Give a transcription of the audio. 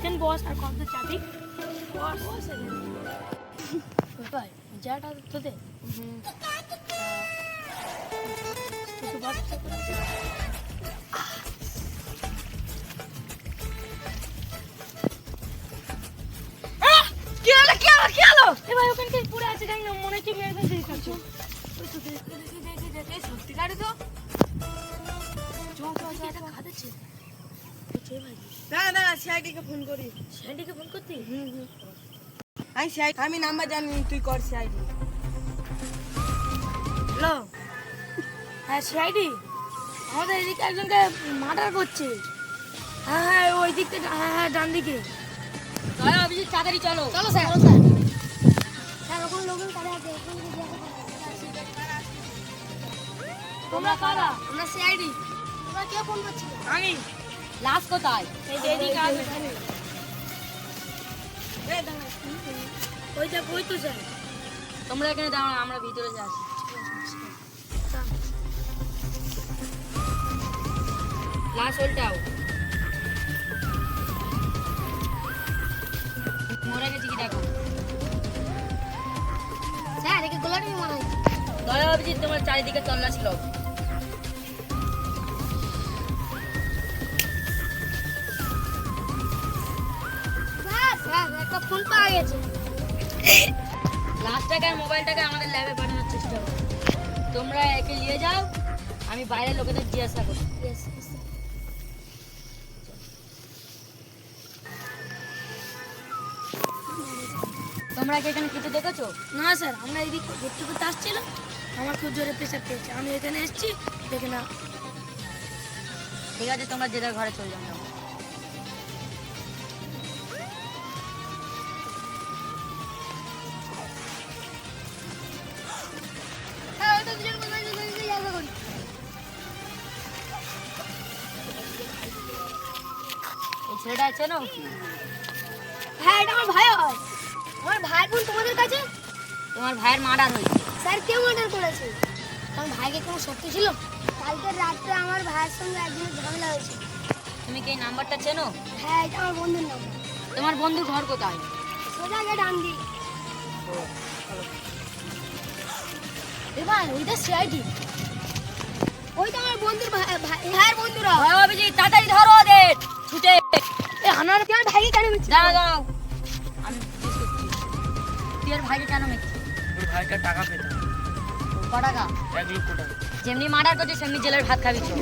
Second বস আর কত চাবি বস ভাই যাটা তোতে তুই বস কি হলো এ ভাই ওখানে কি পুরো আছে জানি না মনে হচ্ছে মেরে ফেলতে দিচ্ছ ওই তো দেখি সত্যি গাড়ি তো খাচ্ছে দাঁড়া সিআইডিকে ফোন করি। স্যান্ডিকে ফোন করতি আমি নাম্বার জানি তুই কর সিআইডি। হ্যালো হ্যাঁ সিআইডি আমাদের এদিকে একজনকে মার্ডার করছে। হ্যাঁ হ্যাঁ ওই দিক থেকে হ্যাঁ হ্যাঁ ডান দিকে দয়া অভিজিৎ তাড়াতাড়ি চলো। চলো স্যার স্যার ওখানে লোকজন কারা আছে তোমরা কারা? আমরা সিআইডি। তোমরা কে ফোন করছিলে? আমি লাশ কোথায়? এই যে এদিকে আসবে ওই দেখ ওই তো স্যার তোমরা এখানে দাঁড়াও, আমরা ভিতরে যাচ্ছি। লাশ উল্টাও। মরে গেছে কি দেখো। স্যার একে গোলাটি মারা হয়েছে। দয়া অভিজিৎ তোমার চারিদিকে তল্লাশি ছিল। স্যার স্যার একটা ফোন পাওয়া গেছে। লাশটাকে আর মোবাইলটাকে আমাদের ল্যাবে পাঠানোর চেষ্টা করো। তোমরা একে নিয়ে যাও, আমি বাইরের লোকেদের জিজ্ঞাসা করি। ইয়েস তোমরা কি এখানে কিছু দেখেছো? না স্যার আমরা এদিক ঘুরতে ঘুরতে আসছিলাম, আমার খুব জোরে প্রেশার পেয়েছে, আমি এখানে এসেছি দেখে না। ঠিক আছে তোমরা যে যার ঘরে চলে যাও। হ্যাঁ ওটা দুজন কোথায় জিজ্ঞাসা করি। এই ছেলেটা আছে না? হ্যাঁ এটা আমার ভাই হয়। আমার ভাই বোন তোমাদের কাছে? তোমার ভাইয়ের মার্ডার হয়েছে। স্যার কেউ মার্ডার করেছে? আমার ভাইকে কোনো সত্যি ছিল? কালকে রাত্রে আমার ভাইয়ের সঙ্গে একদিনের ঝামেলা হয়েছে। তুমি কি এই নাম্বারটা চেনো? হ্যাঁ এটা আমার বন্ধুর নাম্বার। তোমার বন্ধুর ঘর কোথায়? সোজা গিয়ে ডান দিক। এবার ওইটা সিআইডি, ওইটা আমার বন্ধুর ভাইয়ের বন্ধুরা। দয়া অভিজিৎ তাড়াতাড়ি ধরো ওদের ছুটে। এ আমার ভাইকে কেন মিথ্যে? দাঁড়াও দাঁড়াও, আমি জিজ্ঞেস করছি তুই আর ভাইকে কেন মেরেছিস? তোর ভাইকে টাকা পেতাম ক টাকা? 1 লক্ষ টাকা। যেমনি মার্ডার করছিস সেমনি জেলের ভাত খাবি। চল